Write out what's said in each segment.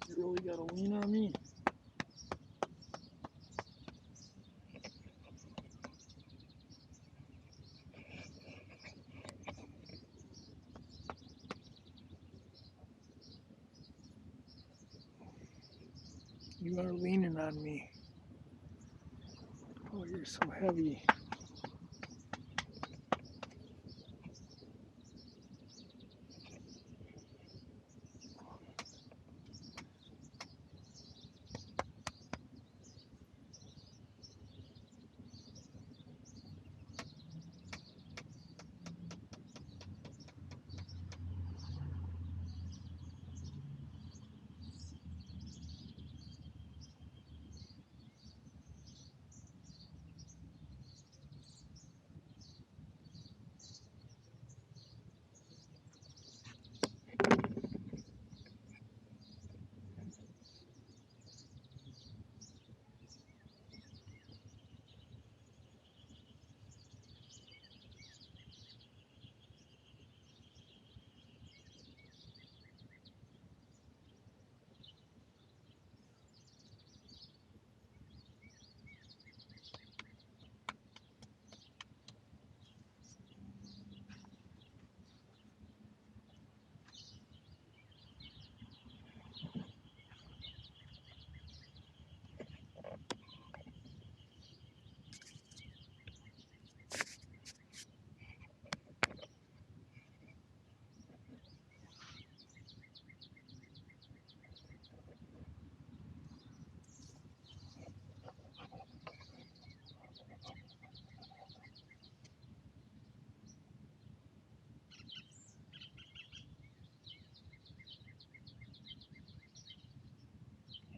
You really gotta lean on me. You are leaning on me. Oh, you're so heavy.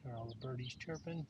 Hear all the birdies chirping.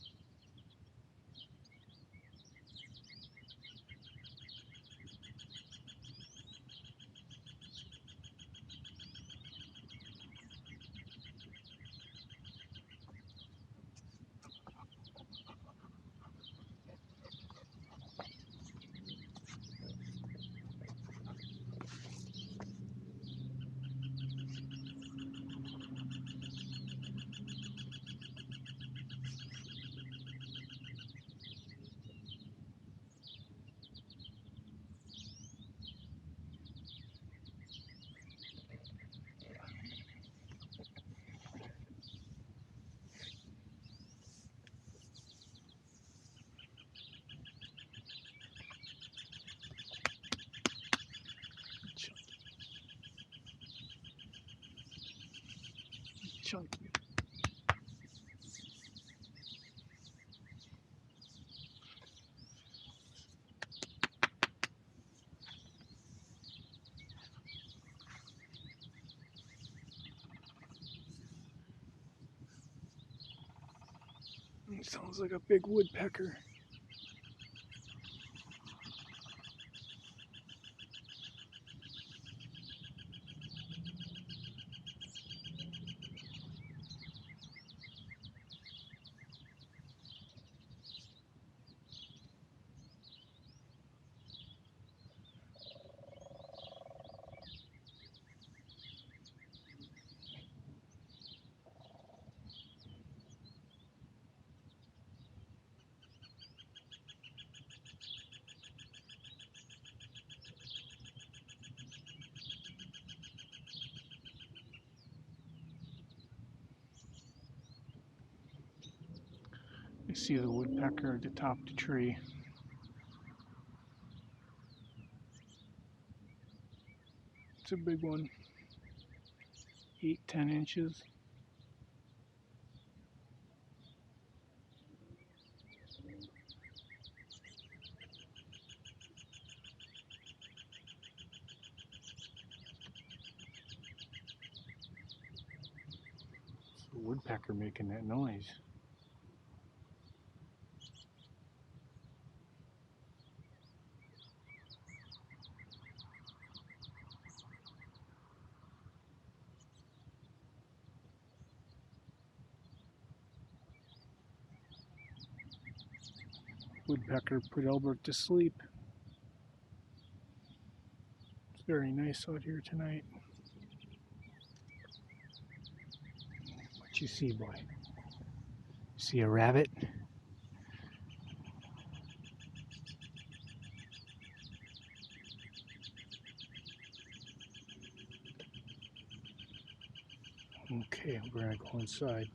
Chunky. He sounds like a big woodpecker. You see the woodpecker at the top of the tree. It's a big one. 8-10 inches. It's the woodpecker making that noise. Woodpecker put Albert to sleep. It's very nice out here tonight. What you see, boy? See a rabbit? Okay, we're gonna go inside.